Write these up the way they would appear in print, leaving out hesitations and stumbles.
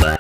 Hello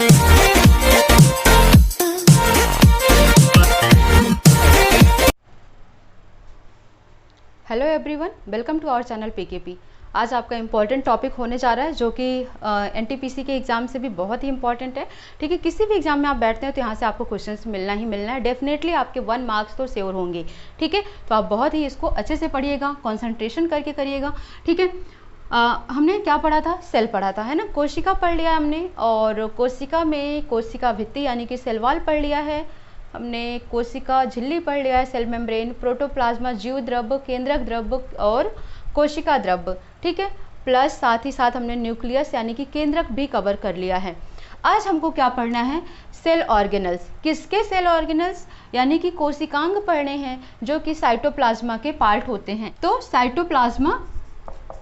everyone, welcome to our channel PKP. आज आपका important topic होने जा रहा है जो कि एनटीपीसी के एग्ज़ाम से भी बहुत ही इंपॉर्टेंट है। ठीक है, किसी भी एग्जाम में आप बैठते हैं तो यहाँ से आपको क्वेश्चंस मिलना ही मिलना है। डेफिनेटली आपके 1 मार्क्स तो श्योर होंगे। ठीक है, तो आप बहुत ही इसको अच्छे से पढ़िएगा, कॉन्सेंट्रेशन करके करिएगा। ठीक है, हमने क्या पढ़ा था? सेल पढ़ा था, है ना। कोशिका पढ़ लिया हमने, और कोशिका में कोशिका भित्ति यानी कि सेल वॉल पढ़ लिया है हमने। कोशिका झिल्ली पढ़ लिया है, सेल मेम्ब्रेन, प्रोटोप्लाज्मा, जीव द्रव्य, केंद्रक द्रव्य और कोशिका द्रव्य। ठीक है, प्लस साथ ही साथ हमने न्यूक्लियस यानी कि केंद्रक भी कवर कर लिया है। आज हमको क्या पढ़ना है? Cell organelles. किसके सेल ऑर्गेनल्स? यानी कि कोशिकांग पढ़ने हैं जो कि साइटोप्लाज्मा के पार्ट होते हैं। तो साइटोप्लाज्मा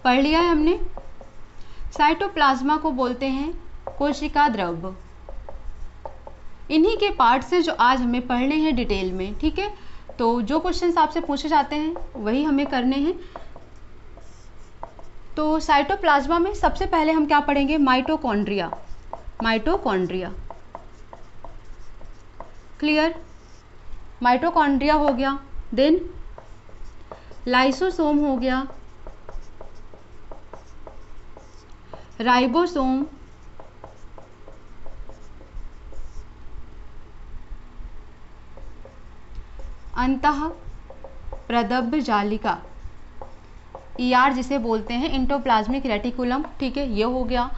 पढ़ लिया है हमने। साइटोप्लाज्मा को बोलते हैं कोशिका द्रव्य। इन्हीं के पार्ट से जो आज हमें पढ़ने हैं डिटेल में। ठीक है, तो जो क्वेश्चंस आपसे पूछे जाते हैं वही हमें करने हैं। तो साइटोप्लाज्मा में सबसे पहले हम क्या पढ़ेंगे? माइटोकॉन्ड्रिया। Mitochondria clear? माइटोकॉन्ड्रिया हो गया। देन लाइसोसोम हो गया, राइबोसोम, अंतः प्रदब्ध जालिका, ईआर जिसे बोलते हैं, इंटोप्लाज्मिक रेटिकुलम। ठीक है, ये हो गया।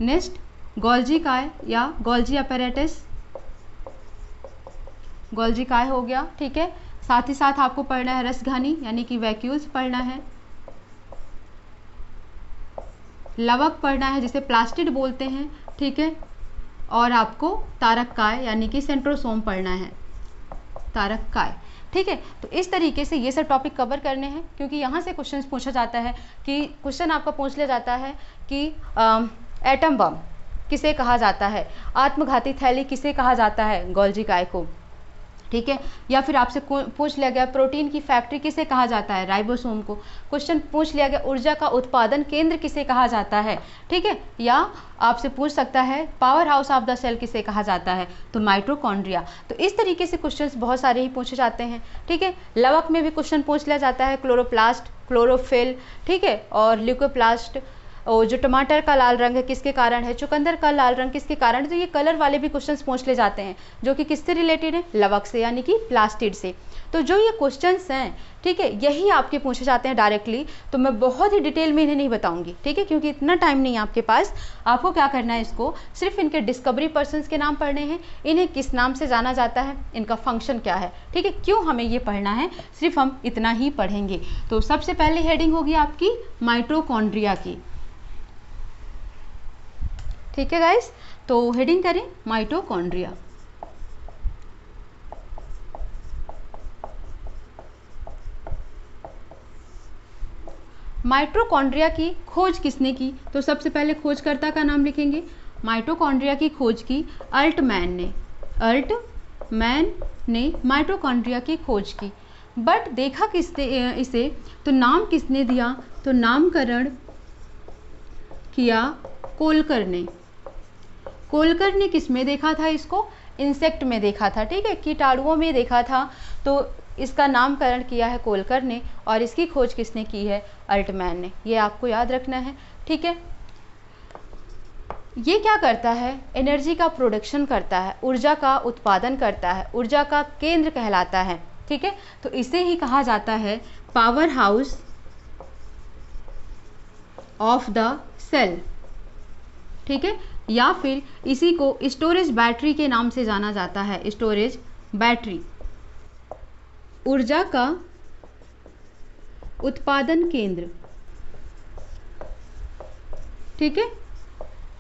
नेक्स्ट गोल्जी काय या गोल्जी अपैरेटस, गोल्जी काय हो गया। ठीक है, साथ ही साथ आपको पढ़ना है रसघानी यानी कि वैक्यूल्स पढ़ना है, लवक पढ़ना है जिसे प्लास्टिड बोलते हैं। ठीक है, और आपको तारक काय यानी कि सेंट्रोसोम पढ़ना है, तारक काय। ठीक है, तो इस तरीके से ये सब टॉपिक कवर करने हैं, क्योंकि यहाँ से क्वेश्चन पूछा जाता है कि क्वेश्चन आपका पूछ लिया जाता है कि एटम बम किसे कहा जाता है, आत्मघाती थैली किसे कहा जाता है? गोल्जी काय को। ठीक है, या फिर आपसे पूछ लिया गया प्रोटीन की फैक्ट्री किसे कहा जाता है? राइबोसोम को। क्वेश्चन पूछ लिया गया ऊर्जा का उत्पादन केंद्र किसे कहा जाता है? ठीक है, या आपसे पूछ सकता है powerhouse of the cell किसे कहा जाता है? तो माइटोकॉन्ड्रिया। तो इस तरीके से क्वेश्चंस बहुत सारे ही पूछे जाते हैं। ठीक है, लवक में भी क्वेश्चन पूछ लिया जाता है, क्लोरोप्लास्ट, क्लोरोफिल। ठीक है, और ल्यूकोप्लास्ट। और जो टमाटर का लाल रंग है किसके कारण है? चुकंदर का लाल रंग किसके कारण है? तो ये कलर वाले भी क्वेश्चंस पूछ ले जाते हैं जो कि किससे रिलेटेड है? लवक से यानी कि प्लास्टिड से। तो जो ये क्वेश्चंस हैं, ठीक है, यही आपके पूछे जाते हैं डायरेक्टली। तो मैं बहुत ही डिटेल में इन्हें नहीं बताऊंगी। ठीक है, क्योंकि इतना टाइम नहीं है आपके पास। आपको क्या करना है? इसको सिर्फ इनके डिस्कवरी पर्सनस के नाम पढ़ने हैं, इन्हें किस नाम से जाना जाता है, इनका फंक्शन क्या है। ठीक है, क्यों हमें ये पढ़ना है, सिर्फ हम इतना ही पढ़ेंगे। तो सबसे पहले हेडिंग होगी आपकी माइटोकॉन्ड्रिया की। ठीक है गाइस, तो हेडिंग करें माइटोकॉन्ड्रिया। माइटोकॉन्ड्रिया की खोज किसने की? तो सबसे पहले खोजकर्ता का नाम लिखेंगे। माइटोकॉन्ड्रिया की खोज की अल्टमैन ने। अल्टमैन ने माइटोकॉन्ड्रिया की खोज की। बट देखा किसने इसे? तो नाम किसने दिया? तो नामकरण किया कोलकर ने। कोलकर ने किस में देखा था इसको? इंसेक्ट में देखा था। ठीक है, कीटाणुओं में देखा था। तो इसका नामकरण किया है कोलकर ने, और इसकी खोज किसने की है? अल्टमैन ने। ये आपको याद रखना है। ठीक है, ये क्या करता है? एनर्जी का प्रोडक्शन करता है, ऊर्जा का उत्पादन करता है, ऊर्जा का केंद्र कहलाता है। ठीक है, तो इसे ही कहा जाता है powerhouse of the cell. ठीक है, या फिर इसी को स्टोरेज बैटरी के नाम से जाना जाता है। स्टोरेज बैटरी, ऊर्जा का उत्पादन केंद्र। ठीक है,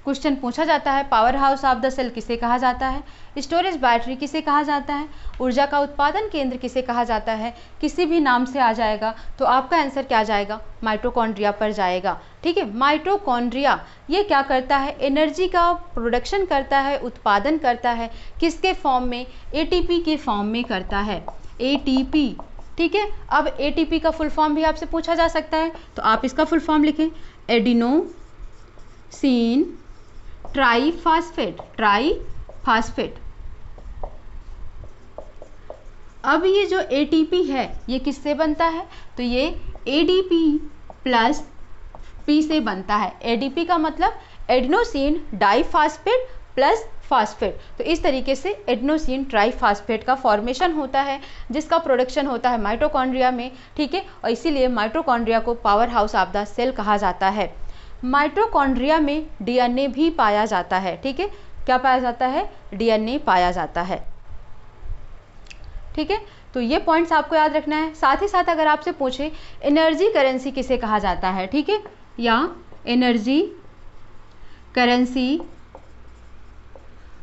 क्वेश्चन पूछा जाता है powerhouse of the cell किसे कहा जाता है, स्टोरेज बैटरी किसे कहा जाता है, ऊर्जा का उत्पादन केंद्र किसे कहा जाता है, किसी भी नाम से आ जाएगा तो आपका आंसर क्या जाएगा? माइटोकॉन्ड्रिया पर जाएगा। ठीक है, माइटोकॉन्ड्रिया ये क्या करता है? एनर्जी का प्रोडक्शन करता है, उत्पादन करता है। किसके फॉर्म में? एटीपी के फॉर्म में करता है, एटीपी। ठीक है, अब एटीपी का फुल फॉर्म भी आपसे पूछा जा सकता है, तो आप इसका फुल फॉर्म लिखें, एडिनोसिन ट्राईफास्फेट, ट्राईफास्फेट। अब ये जो एटीपी है ये किससे बनता है, तो ये एडीपी प्लस पी से बनता है। एडीपी का मतलब एडेनोसिन डाइफास्फेट प्लस फास्फेट। तो इस तरीके से एडेनोसिन ट्राइफास्फेट का फॉर्मेशन होता है, जिसका प्रोडक्शन होता है माइटोकॉन्ड्रिया में, ठीक है। और इसीलिए माइटोकॉन्ड्रिया को powerhouse of the cell कहा जाता है। माइटोकॉन्ड्रिया में डीएनए भी पाया जाता है, ठीक है। क्या पाया जाता है, डीएनए पाया जाता है, ठीक है। तो ये पॉइंट्स आपको याद रखना है। साथ ही साथ अगर आपसे पूछे एनर्जी करेंसी किसे कहा जाता है, ठीक है, या energy currency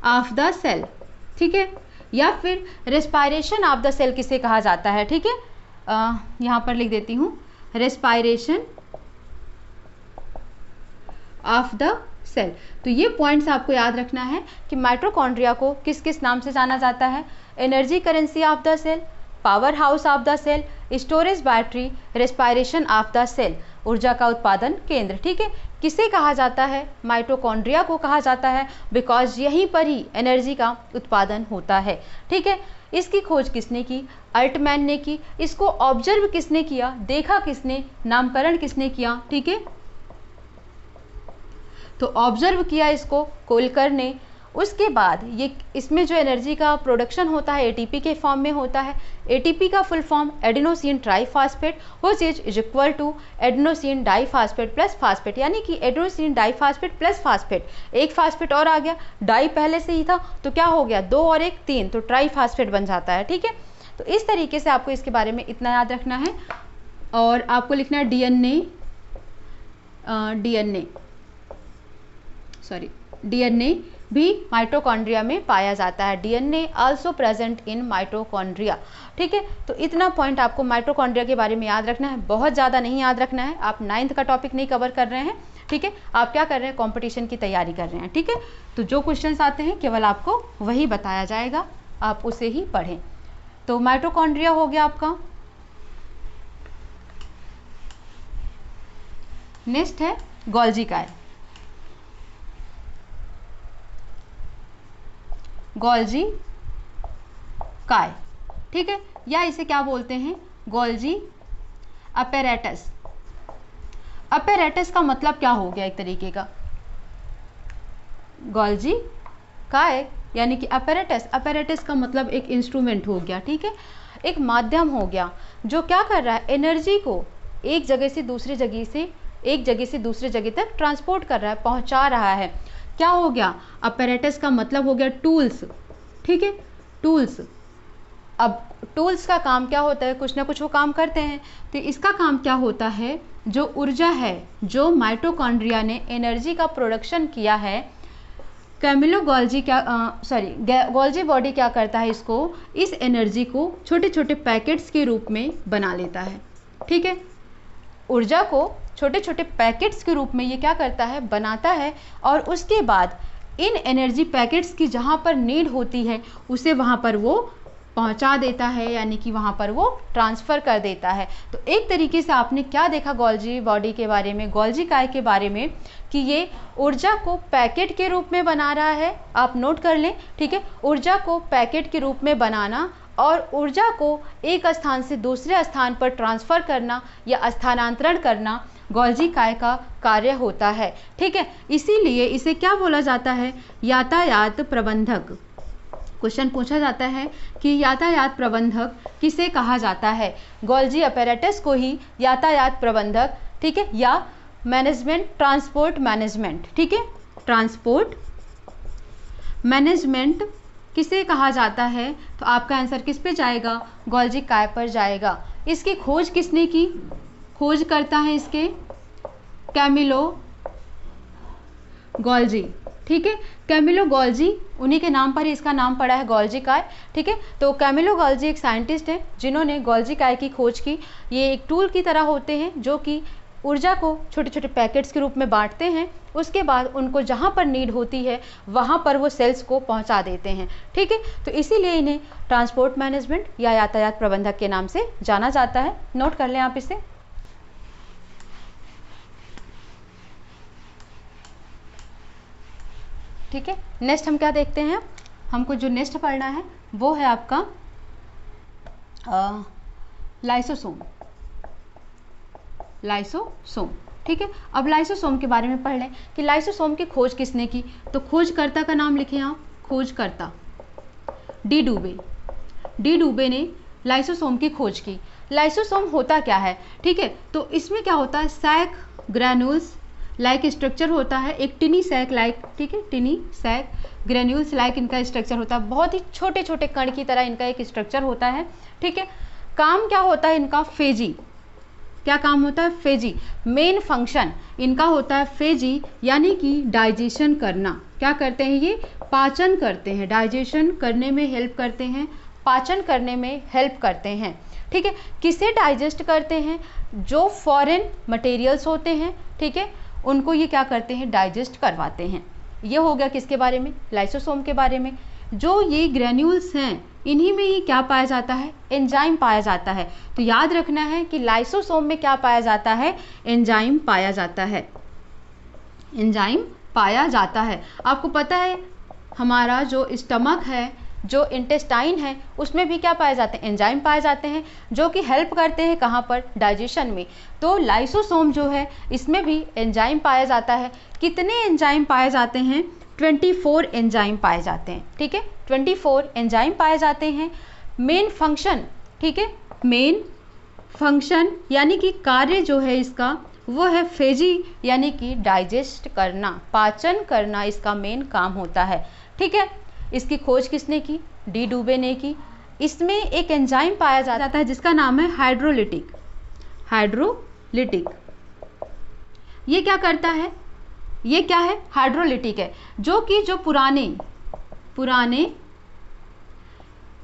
of the cell, ठीक है, या फिर रेस्पायरेशन ऑफ द सेल किसे कहा जाता है, ठीक है। यहाँ पर लिख देती हूँ, रेस्पायरेशन ऑफ द सेल। तो ये पॉइंट्स आपको याद रखना है कि माइटोकॉन्ड्रिया को किस किस नाम से जाना जाता है, energy currency of the cell, powerhouse of the cell, storage battery, respiration of the cell, ऊर्जा का उत्पादन केंद्र, ठीक है। किसे कहा जाता है, माइटोकॉन्ड्रिया को कहा जाता है, बिकॉज यहीं पर ही एनर्जी का उत्पादन होता है, ठीक है। इसकी खोज किसने की, अल्टमैन ने की। इसको ऑब्जर्व किसने किया, देखा किसने, नामकरण किसने किया, ठीक है। तो ऑब्जर्व किया इसको कोलकर ने। उसके बाद ये इसमें जो एनर्जी का प्रोडक्शन होता है एटीपी के फॉर्म में होता है। एटीपी का full form adenosine triphosphate, which is equal to adenosine diphosphate plus phosphate, यानी कि एडेनोसिन डाइफास्फेट प्लस फास्फेट, एक फास्फेट और आ गया, डाई पहले से ही था तो क्या हो गया, 2 और 1 3, तो ट्राइफास्फेट बन जाता है, ठीक है। तो इस तरीके से आपको इसके बारे में इतना याद रखना है। और आपको लिखना है डीएनए भी माइटोकॉन्ड्रिया में पाया जाता है। DNA also present in mitochondria, ठीक है। तो इतना पॉइंट आपको माइटोकॉन्ड्रिया के बारे में याद रखना है, बहुत ज़्यादा नहीं याद रखना है। आप 9th का टॉपिक नहीं कवर कर रहे हैं, ठीक है। आप क्या कर रहे हैं, कंपटीशन की तैयारी कर रहे हैं, ठीक है। तो जो क्वेश्चंस आते हैं केवल आपको वही बताया जाएगा, आप उसे ही पढ़ें। तो माइटोकॉन्ड्रिया हो गया आपका। नेक्स्ट है गोल्जी काय। गोल्जी काय, ठीक है, या इसे क्या बोलते हैं, गोल्जी अपैरेटस। अपैरेटस का मतलब क्या हो गया, एक तरीके का गोल्जी काय यानी कि अपैरेटस। अपैरेटस का मतलब एक इंस्ट्रूमेंट हो गया, ठीक है, एक माध्यम हो गया जो क्या कर रहा है, एनर्जी को एक जगह से दूसरी जगह तक ट्रांसपोर्ट कर रहा है, पहुंचा रहा है। क्या हो गया, अपैरेटस का मतलब हो गया टूल्स, ठीक है, टूल्स। अब टूल्स का काम क्या होता है, कुछ ना कुछ वो काम करते हैं। तो इसका काम क्या होता है, जो ऊर्जा है, जो माइटोकॉन्ड्रिया ने एनर्जी का प्रोडक्शन किया है, कैमिलो गोल्जी गोल्जी बॉडी क्या करता है, इस एनर्जी को छोटे छोटे पैकेट्स के रूप में बना लेता है, ठीक है। ऊर्जा को छोटे छोटे पैकेट्स के रूप में ये क्या करता है, बनाता है, और उसके बाद इन एनर्जी पैकेट्स की जहाँ पर नीड होती है उसे वहाँ पर वो पहुँचा देता है, यानी कि वहाँ पर वो ट्रांसफ़र कर देता है। तो एक तरीके से आपने क्या देखा गोल्जी बॉडी के बारे में, गोल्जी काय के बारे में, कि ये ऊर्जा को पैकेट के रूप में बना रहा है। आप नोट कर लें, ठीक है, ऊर्जा को पैकेट के रूप में बनाना और ऊर्जा को एक स्थान से दूसरे स्थान पर ट्रांसफ़र करना या स्थानांतरण करना गोल्जी काय का कार्य होता है, ठीक है। इसीलिए इसे क्या बोला जाता है, यातायात प्रबंधक। क्वेश्चन पूछा जाता है कि यातायात प्रबंधक किसे कहा जाता है, गोल्जी अपैरेटस को ही यातायात प्रबंधक, ठीक है, या मैनेजमेंट, ट्रांसपोर्ट मैनेजमेंट, ठीक है, ट्रांसपोर्ट मैनेजमेंट किसे कहा जाता है। तो आपका आंसर किस पे जाएगा, गोल्जी काय पर जाएगा। इसकी खोज किसने की, खोज करता है इसके कैमिलो गोल्जी, ठीक है। कैमिलो गोल्जी, उन्हीं के नाम पर ही इसका नाम पड़ा है गोल्जी काय, ठीक है। तो कैमिलो गोल्जी एक साइंटिस्ट है जिन्होंने गोल्जी काय की खोज की। ये एक टूल की तरह होते हैं जो कि ऊर्जा को छोटे छोटे पैकेट्स के रूप में बांटते हैं, उसके बाद उनको जहाँ पर नीड होती है वहाँ पर वो सेल्स को पहुँचा देते हैं, ठीक है। तो इसीलिए इन्हें ट्रांसपोर्ट मैनेजमेंट या यातायात प्रबंधक के नाम से जाना जाता है। नोट कर लें आप इसे। ठीक है, नेक्स्ट हम क्या देखते हैं, हमको जो नेक्स्ट पढ़ना है वो है आपका लाइसोसोम। लाइसोसोम, ठीक है। अब लाइसोसोम के बारे में पढ़ लें कि लाइसोसोम की खोज किसने की। तो खोजकर्ता का नाम लिखें आप, खोजकर्ता डी डुबे। डी डुबे ने लाइसोसोम की खोज की। लाइसोसोम होता क्या है, ठीक है, तो इसमें क्या होता है, सैक ग्रैन्यूल्स लाइक स्ट्रक्चर होता है, एक टिनी सैक लाइक, ठीक है, टिनी सैक ग्रैन्यूल्स लाइक इनका स्ट्रक्चर होता है, बहुत ही छोटे छोटे कण की तरह इनका एक स्ट्रक्चर होता है, ठीक है। काम क्या होता है इनका, फेजी, क्या काम होता है, फेजी। मेन फंक्शन इनका होता है फेजी, यानी कि डाइजेशन करना। क्या करते हैं ये, पाचन करते हैं, डाइजेशन करने में हेल्प करते हैं, पाचन करने में हेल्प करते हैं, ठीक है। किसे डाइजेस्ट करते हैं, जो फॉरेन मटेरियल्स होते हैं, ठीक है, उनको ये क्या करते हैं, डाइजेस्ट करवाते हैं। ये हो गया किसके बारे में, लाइसोसोम के बारे में। जो ये ग्रैन्यूल्स हैं इन्हीं में ही क्या पाया जाता है, एंजाइम पाया जाता है। तो याद रखना है कि लाइसोसोम में क्या पाया जाता है, एंजाइम पाया जाता है, एंजाइम पाया जाता है। आपको पता है हमारा जो स्टमक है, जो इंटेस्टाइन है, उसमें भी क्या पाए जाते हैं, एंजाइम पाए जाते हैं, जो कि हेल्प करते हैं कहाँ पर, डाइजेशन में। तो लाइसोसोम जो है इसमें भी एंजाइम पाया जाता है। कितने एंजाइम पाए जाते हैं, 24 एंजाइम पाए जाते हैं, ठीक है, 24 एंजाइम पाए जाते हैं। मेन फंक्शन, ठीक है, मेन फंक्शन यानी कि कार्य जो है इसका वो है फेजी, यानी कि डाइजेस्ट करना, पाचन करना इसका मेन काम होता है, ठीक है। इसकी खोज किसने की, डी डुबे ने की। इसमें एक एंजाइम पाया जाता है जिसका नाम है हाइड्रोलिटिक। हाइड्रोलिटिक ये क्या करता है, ये क्या है, हाइड्रोलिटिक है, जो कि जो पुराने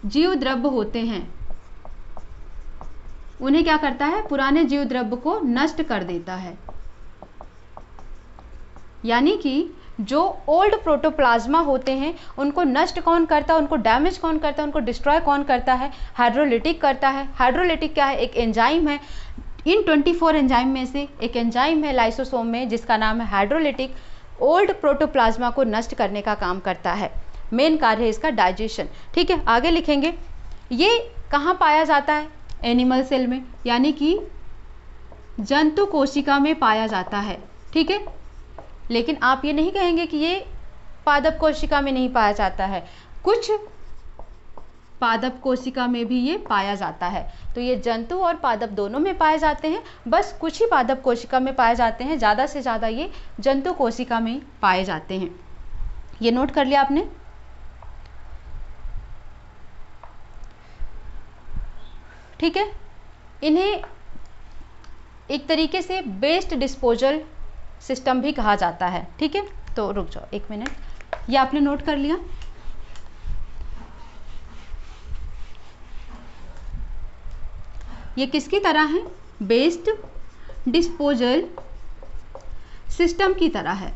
जीव द्रव्य होते हैं उन्हें क्या करता है, पुराने जीव द्रव्य को नष्ट कर देता है। यानी कि जो ओल्ड प्रोटोप्लाज्मा होते हैं उनको नष्ट कौन करता है, उनको डैमेज कौन करता है, उनको डिस्ट्रॉय कौन करता है, हाइड्रोलिटिक करता है। हाइड्रोलिटिक क्या है, एक एंजाइम है। इन 24 एंजाइम में से एक एंजाइम है लाइसोसोम में जिसका नाम है हाइड्रोलिटिक, ओल्ड प्रोटोप्लाज्मा को नष्ट करने का काम करता है। मेन कार्य है इसका डाइजेशन, ठीक है। आगे लिखेंगे, ये कहाँ पाया जाता है, एनिमल सेल में, यानी कि जंतु कोशिका में पाया जाता है, ठीक है। लेकिन आप ये नहीं कहेंगे कि ये पादप कोशिका में नहीं पाया जाता है, कुछ पादप कोशिका में भी ये पाया जाता है। तो ये जंतु और पादप दोनों में पाए जाते हैं, बस कुछ ही पादप कोशिका में पाए जाते हैं, ज़्यादा से ज़्यादा ये जंतु कोशिका में पाए जाते हैं। ये नोट कर लिया आपने। ठीक है, इन्हें एक तरीके से वेस्ट डिस्पोजल सिस्टम भी कहा जाता है, ठीक है। तो रुक जाओ एक मिनट, ये आपने नोट कर लिया। ये किसकी तरह है, वेस्ट डिस्पोजल सिस्टम की तरह है,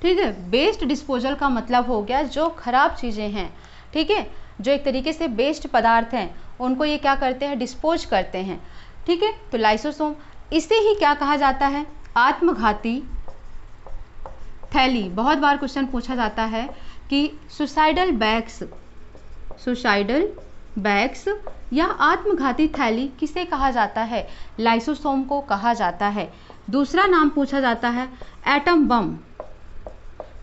ठीक है। वेस्ट डिस्पोजल का मतलब हो गया जो खराब चीज़ें हैं, ठीक है, जो एक तरीके से वेस्ट पदार्थ हैं उनको ये क्या करते हैं, डिस्पोज करते हैं, ठीक है। तो लाइसोसोम, इसे ही क्या कहा जाता है, आत्मघाती थैली। बहुत बार क्वेश्चन पूछा जाता है कि सुसाइडल बैग्स या आत्मघाती थैली किसे कहा जाता है, लाइसोसोम को कहा जाता है। दूसरा नाम पूछा जाता है एटम बम,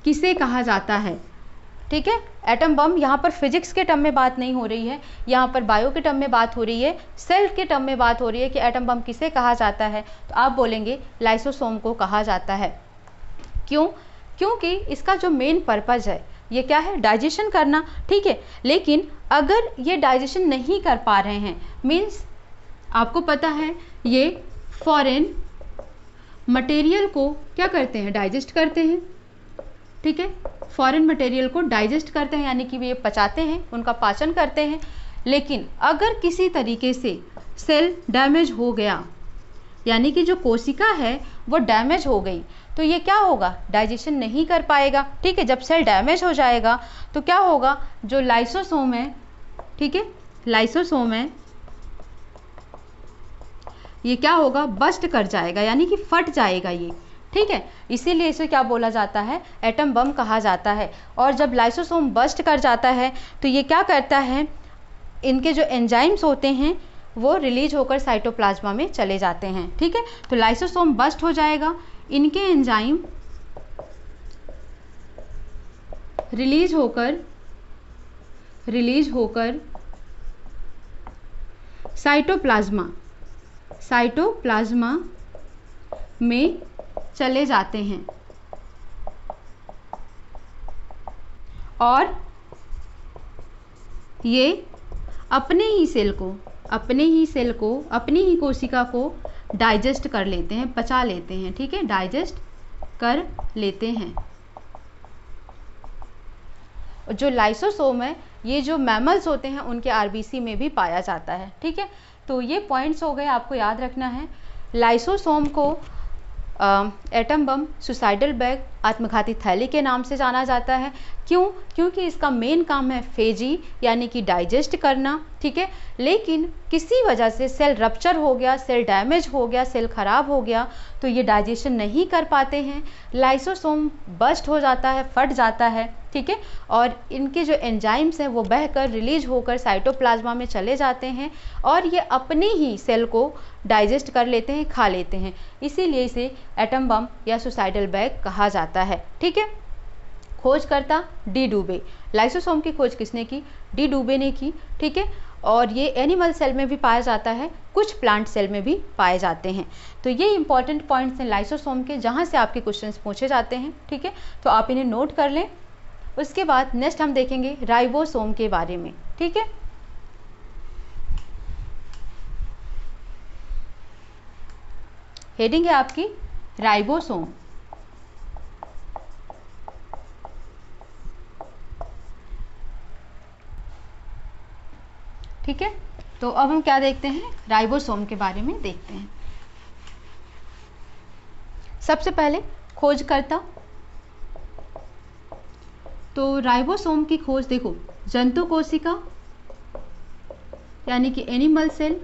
किसे कहा जाता है, ठीक है। एटम बम, यहाँ पर फिजिक्स के टर्म में बात नहीं हो रही है, यहाँ पर बायो के टर्म में बात हो रही है, सेल के टर्म में बात हो रही है कि एटम बम किसे कहा जाता है। तो आप बोलेंगे लाइसोसोम को कहा जाता है। क्यों, क्योंकि इसका जो मेन पर्पज़ है ये क्या है, डाइजेशन करना, ठीक है। लेकिन अगर ये डाइजेशन नहीं कर पा रहे हैं, मीन्स आपको पता है ये फॉरेन मटेरियल को क्या करते हैं, डाइजेस्ट करते हैं, ठीक है। फॉरेन मटेरियल को डाइजेस्ट करते हैं, यानी कि वे पचाते हैं, उनका पाचन करते हैं। लेकिन अगर किसी तरीके से सेल डैमेज हो गया, यानी कि जो कोशिका है वो डैमेज हो गई, तो ये क्या होगा, डाइजेशन नहीं कर पाएगा, ठीक है। जब सेल डैमेज हो जाएगा तो क्या होगा, जो लाइसोसोम है, ठीक है, लाइसोसोम है, ये क्या होगा, बस्ट कर जाएगा, यानी कि फट जाएगा ये, ठीक है, इसीलिए इसे क्या बोला जाता है, एटम बम कहा जाता है। और जब लाइसोसोम बस्ट कर जाता है तो ये क्या करता है, इनके जो एंजाइम्स होते हैं वो रिलीज होकर साइटोप्लाज्मा में चले जाते हैं। ठीक है, तो लाइसोसोम बस्ट हो जाएगा, इनके एंजाइम रिलीज होकर साइटोप्लाज्मा में चले जाते हैं और ये अपने ही कोशिका को डाइजेस्ट कर लेते हैं, पचा लेते हैं। ठीक है, डाइजेस्ट कर लेते हैं। जो लाइसोसोम है ये जो मैमल्स होते हैं उनके आरबीसी में भी पाया जाता है। ठीक है, तो ये पॉइंट्स हो गए, आपको याद रखना है। लाइसोसोम को एटम बम, सुसाइडल बैग, आत्मघाती थैली के नाम से जाना जाता है। क्यों? क्योंकि इसका मेन काम है फेजी यानी कि डाइजेस्ट करना। ठीक है, लेकिन किसी वजह से सेल रप्चर हो गया, सेल डैमेज हो गया, सेल खराब हो गया तो ये डाइजेशन नहीं कर पाते हैं, लाइसोसोम बस्ट हो जाता है, फट जाता है। ठीक है, और इनके जो एंजाइम्स हैं वो बहकर रिलीज होकर साइटोप्लाज्मा में चले जाते हैं और ये अपने ही सेल को डाइजेस्ट कर लेते हैं, खा लेते हैं। इसीलिए इसे एटम बम या सुसाइडल बैग कहा जाता है। ठीक है, खोजकर्ता डी डूबे। लाइसोसोम की खोज किसने की? डी डूबे ने की। ठीक है, और ये एनिमल सेल में भी पाया जाता है, कुछ प्लांट सेल में भी पाए जाते हैं। तो ये इंपॉर्टेंट पॉइंट्स हैं लाइसोसोम के, जहाँ से आपके क्वेश्चंस पूछे जाते हैं। ठीक है, तो आप इन्हें नोट कर लें। उसके बाद नेक्स्ट हम देखेंगे राइबोसोम के बारे में। ठीक है, हेडिंग है आपकी राइबोसोम। ठीक है, तो अब हम क्या देखते हैं, राइबोसोम के बारे में देखते हैं। सबसे पहले खोजकर्ता। तो राइबोसोम की खोज देखो, जंतु कोशिका यानी कि एनिमल सेल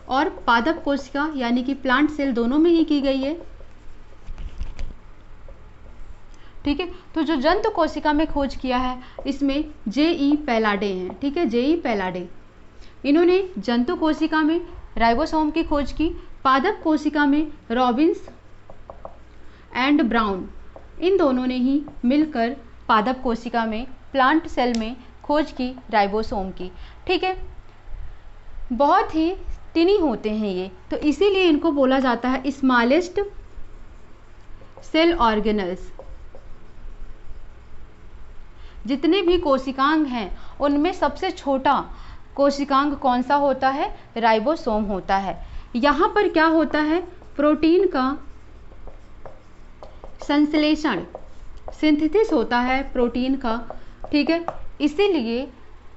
और पादप कोशिका यानी कि प्लांट सेल दोनों में ही की गई है। ठीक है, तो जो जंतु कोशिका में खोज किया है इसमें जे.ई. पैलाडे हैं। ठीक है, जे.ई. पैलाडे, इन्होंने जंतु कोशिका में राइबोसोम की खोज की। पादप कोशिका में रॉबिन्स एंड ब्राउन, इन दोनों ने ही मिलकर पादप कोशिका में, प्लांट सेल में खोज की राइबोसोम की। ठीक है, बहुत ही टिनी होते हैं ये, तो इसीलिए इनको बोला जाता है स्मॉलेस्ट सेल ऑर्गेनल्स। जितने भी कोशिकांग हैं उनमें सबसे छोटा कोशिकांग कौन सा होता है? राइबोसोम होता है। यहाँ पर क्या होता है? प्रोटीन का संश्लेषण, सिंथेसिस होता है प्रोटीन का। ठीक है, इसीलिए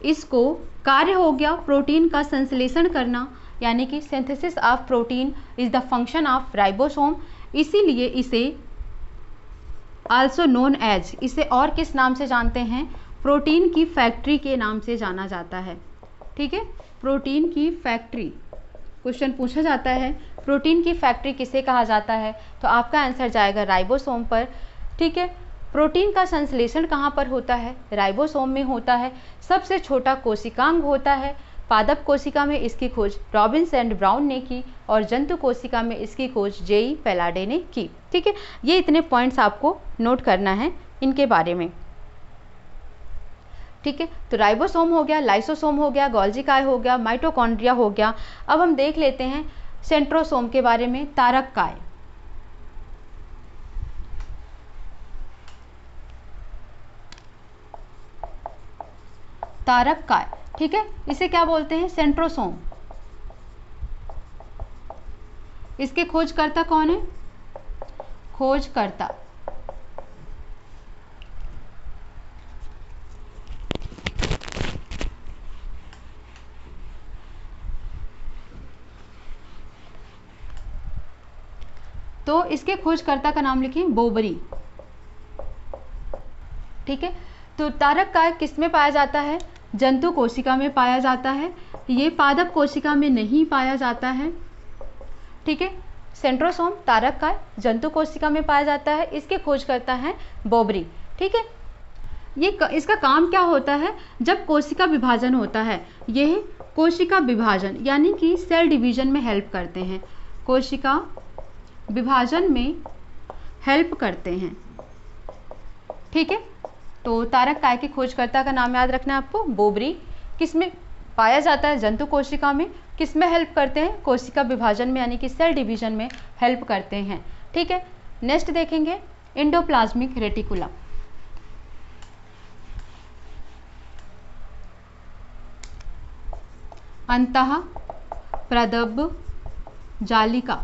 इसको कार्य हो गया प्रोटीन का संश्लेषण करना, यानी कि synthesis of protein is the function of ribosome. इसीलिए इसे आल्सो नोन एज, इसे और किस नाम से जानते हैं? प्रोटीन की फैक्ट्री के नाम से जाना जाता है। ठीक है, प्रोटीन की फैक्ट्री, क्वेश्चन पूछा जाता है प्रोटीन की फैक्ट्री किसे कहा जाता है, तो आपका आंसर जाएगा राइबोसोम पर। ठीक है, प्रोटीन का संश्लेषण कहाँ पर होता है? राइबोसोम में होता है। सबसे छोटा कोशिकांग होता है। पादप कोशिका में इसकी खोज रॉबिन्स एंड ब्राउन ने की और जंतु कोशिका में इसकी खोज जे.ई. पैलाडे ने की। ठीक है, ये इतने पॉइंट्स आपको नोट करना है इनके बारे में। ठीक है, तो राइबोसोम हो गया, लाइसोसोम हो गया, गोल्जी काय हो गया, माइटोकॉन्ड्रिया हो गया। अब हम देख लेते हैं सेंट्रोसोम के बारे में, तारक काय। तारक काय, ठीक है, इसे क्या बोलते हैं? सेंट्रोसोम। इसके खोजकर्ता कौन है? खोजकर्ता तो इसके खोजकर्ता का नाम लिखिए बोबरी। ठीक है, तो तारक काय किस में पाया जाता है? जंतु कोशिका में पाया जाता है। ये पादप कोशिका में नहीं पाया जाता है। ठीक है, सेंट्रोसोम तारक काय जंतु कोशिका में पाया जाता है, इसके खोजकर्ता हैं बोबरी। ठीक है, इसका काम क्या होता है, जब कोशिका विभाजन होता है, यह कोशिका विभाजन यानी कि सेल डिवीजन में हेल्प करते हैं, कोशिका विभाजन में हेल्प करते हैं। ठीक है, तो तारक काय के खोजकर्ता का नाम याद रखना है आपको, बोबरी। किसमें पाया जाता है, जंतु कोशिका में। किसमें हेल्प करते हैं, कोशिका विभाजन में यानी कि सेल डिवीजन में हेल्प करते हैं। ठीक है, नेक्स्ट देखेंगे एंडोप्लाज्मिक रेटिकुलम। अंतः प्रदब्ध जालिका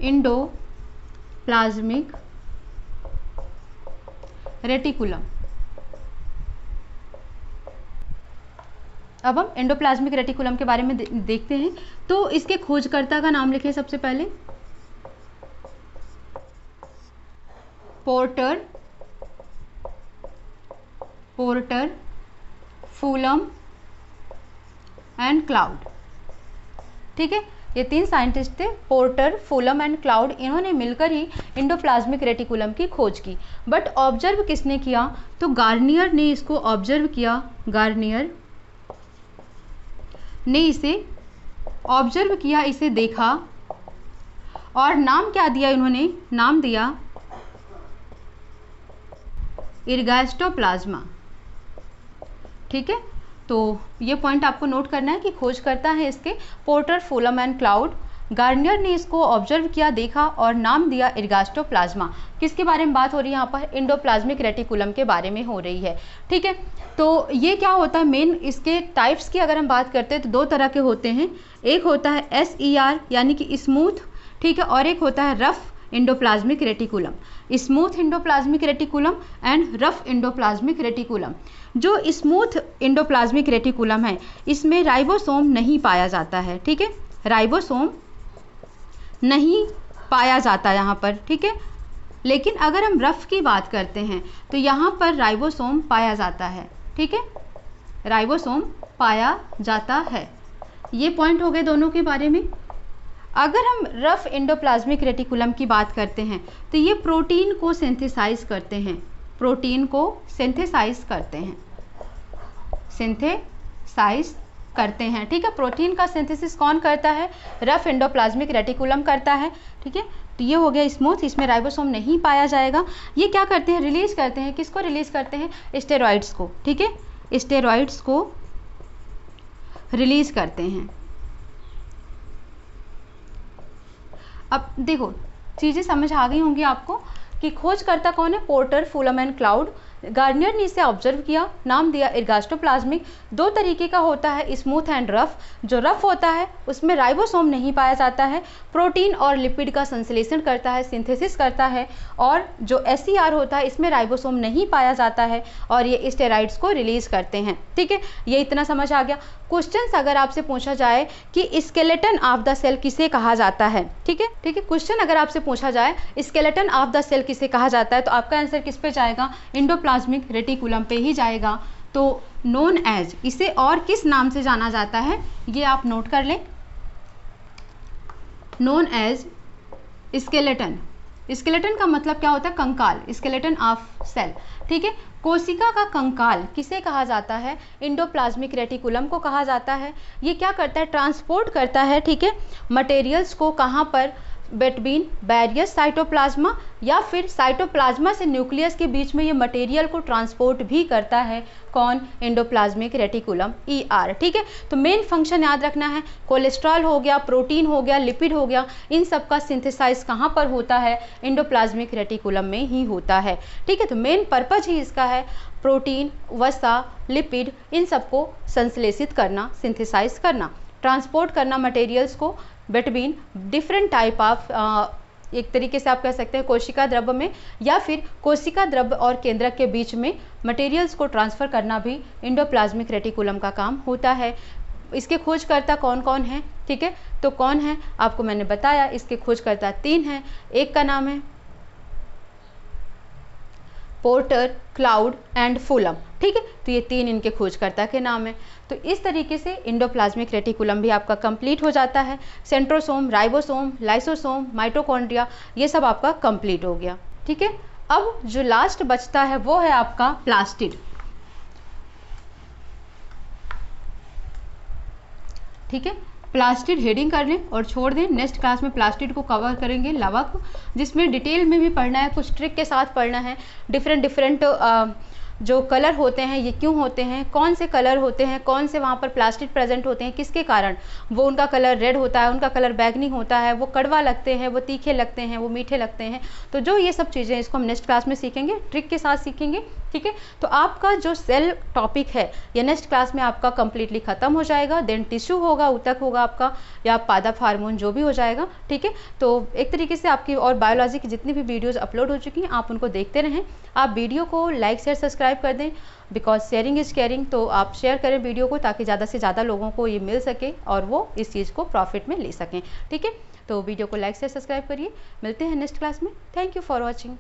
एंडोप्लाज्मिक रेटिकुलम। अब हम एंडोप्लाज्मिक रेटिकुलम के बारे में देखते हैं। तो इसके खोजकर्ता का नाम लिखें सबसे पहले, पोर्टर, फूलम एंड क्लाउड। ठीक है, ये 3 साइंटिस्ट थे, पोर्टर, फूलम एंड क्लाउड। इन्होंने मिलकर ही एंडोप्लाज्मिक रेटिकुलम की खोज की। बट ऑब्जर्व किसने किया, तो गार्नियर ने इसको ऑब्जर्व किया। गार्नियर ने इसे ऑब्जर्व किया, इसे देखा और नाम क्या दिया इन्होंने, नाम दिया इर्गास्टोप्लाज्मा। ठीक है, तो ये पॉइंट आपको नोट करना है कि खोजकर्ता है इसके पोर्टर, फूलम एंड क्लाउड। गार्नियर ने इसको ऑब्जर्व किया, देखा और नाम दिया इर्गास्टोप्लाज्मा। किसके बारे में बात हो रही है यहाँ पर, एंडोप्लाज्मिक रेटिकुलम के बारे में हो रही है। ठीक है, तो ये क्या होता है, मेन इसके टाइप्स की अगर हम बात करते हैं तो 2 तरह के होते हैं। एक होता है SER यानी कि स्मूथ, ठीक है, और एक होता है rough endoplasmic reticulum. Smooth endoplasmic reticulum and rough endoplasmic reticulum. जो स्मूथ एंडोप्लाज्मिक रेटिकुलम है, इसमें राइबोसोम नहीं पाया जाता है। ठीक है, राइबोसोम नहीं पाया जाता यहाँ पर। ठीक है, लेकिन अगर हम रफ की बात करते हैं तो यहाँ पर राइबोसोम पाया जाता है। ठीक है, राइबोसोम पाया जाता है। ये पॉइंट हो गए दोनों के बारे में। अगर हम रफ एंडोप्लाज्मिक रेटिकुलम की बात करते हैं तो ये प्रोटीन को सिंथेसाइज करते हैं, प्रोटीन को सिंथेसाइज करते हैं, सिंथेसाइज करते हैं। ठीक है, प्रोटीन का सिंथेसिस कौन करता है, रफ एंडोप्लाज्मिक रेटिकुलम करता है। ठीक है, तो ये हो गया स्मूथ, इसमें राइबोसोम नहीं पाया जाएगा। ये क्या करते हैं, रिलीज करते हैं, किसको रिलीज करते हैं, स्टेरॉइड्स को। ठीक है, स्टेरॉइड्स को रिलीज करते हैं। अब देखो चीज़ें समझ आ गई होंगी आपको कि खोजकर्ता कौन है, पोर्टर, फूलम एंड क्लाउड। गार्नियर ने इसे ऑब्जर्व किया, नाम दिया इर्गास्टोप्लाज्मिक। 2 तरीके का होता है, स्मूथ एंड रफ। जो रफ होता है उसमें राइबोसोम नहीं पाया जाता है, प्रोटीन और लिपिड का संश्लेषण करता है, सिंथेसिस करता है। और जो SER होता है इसमें राइबोसोम नहीं पाया जाता है और ये स्टेरॉइड्स को रिलीज करते हैं। ठीक है, ये इतना समझ आ गया। क्वेश्चंस अगर आपसे पूछा जाए कि स्केलेटन ऑफ द सेल किसे कहा जाता है, ठीक है, क्वेश्चन अगर आपसे पूछा जाए स्केलेटन ऑफ द सेल किसे कहा जाता है, तो आपका आंसर किस पे जाएगा, एंडोप्लाज्मिक रेटिकुलम पे ही जाएगा। तो नोन एज, इसे और किस नाम से जाना जाता है ये आप नोट कर लें, नोन एज स्केलेटन। स्केलेटन का मतलब क्या होता है, कंकाल, स्केलेटन ऑफ सेल। ठीक है, कोशिका का कंकाल किसे कहा जाता है, एंडोप्लाज्मिक रेटिकुलम को कहा जाता है। ये क्या करता है, ट्रांसपोर्ट करता है, ठीक है, मटेरियल्स को कहाँ पर, बिटवीन बैरियर साइटोप्लाज्मा या फिर साइटोप्लाज्मा से न्यूक्लियस के बीच में ये मटेरियल को ट्रांसपोर्ट भी करता है। कौन, एंडोप्लाज्मिक रेटिकुलम, ER। ठीक है, तो मेन फंक्शन याद रखना है, कोलेस्ट्रॉल हो गया, प्रोटीन हो गया, लिपिड हो गया, इन सब का सिंथेसाइज कहाँ पर होता है, एंडोप्लाज्मिक रेटिकुलम में ही होता है। ठीक है, तो मेन पर्पज ही इसका है प्रोटीन, वसा, लिपिड, इन सबको संश्लेषित करना, सिंथेसाइज करना, ट्रांसपोर्ट करना मटेरियल्स को बिटवीन डिफरेंट टाइप ऑफ, एक तरीके से आप कह सकते हैं कोशिका द्रव्य में या फिर कोशिका द्रव्य और केंद्रक के बीच में मटेरियल्स को ट्रांसफ़र करना भी एंडोप्लाज्मिक रेटिकुलम का काम होता है। इसके खोजकर्ता कौन कौन हैं, ठीक है, तो कौन है आपको मैंने बताया, इसके खोजकर्ता 3 हैं। एक का नाम है पोर्टर, क्लाउड एंड फुलम। ठीक है, तो ये 3 इनके खोजकर्ता के नाम है। तो इस तरीके से इंडोप्लाज्मिक रेटिकुलम भी आपका कंप्लीट हो जाता है। सेंट्रोसोम, राइबोसोम, लाइसोसोम, माइटोकॉन्ड्रिया, ये सब आपका कंप्लीट हो गया। ठीक है, अब जो लास्ट बचता है वो है आपका प्लास्टिड। ठीक है, प्लास्टिड हेडिंग कर लें और छोड़ दें। नेक्स्ट क्लास में प्लास्टिड को कवर करेंगे लवक, जिसमें डिटेल में भी पढ़ना है, कुछ ट्रिक के साथ पढ़ना है। डिफरेंट जो कलर होते हैं ये क्यों होते हैं, कौन से कलर होते हैं, कौन से वहाँ पर प्लास्टिड प्रेजेंट होते हैं, किसके कारण वो उनका कलर रेड होता है, उनका कलर बैगनी होता है, वो कड़वा लगते हैं, वो तीखे लगते हैं, वो मीठे लगते हैं। तो जो ये सब चीज़ें इसको हम नेक्स्ट क्लास में सीखेंगे, ट्रिक के साथ सीखेंगे। ठीक है, तो आपका जो सेल टॉपिक है ये नेक्स्ट क्लास में आपका कंप्लीटली खत्म हो जाएगा। देन टिश्यू होगा, ऊतक होगा आपका, या पादप हार्मोन जो भी हो जाएगा। ठीक है, तो एक तरीके से आपकी और बायोलॉजी की जितनी भी वीडियोज़ अपलोड हो चुकी हैं आप उनको देखते रहें। आप वीडियो को लाइक शेयर सब्सक्राइब कर दें, बिकॉज शेयरिंग इज़ केयरिंग। तो आप शेयर करें वीडियो को ताकि ज़्यादा से ज़्यादा लोगों को ये मिल सके और वो इस चीज़ को प्रॉफिट में ले सकें। ठीक है, तो वीडियो को लाइक शेयर सब्सक्राइब करिए। मिलते हैं नेक्स्ट क्लास में। Thank you for watching.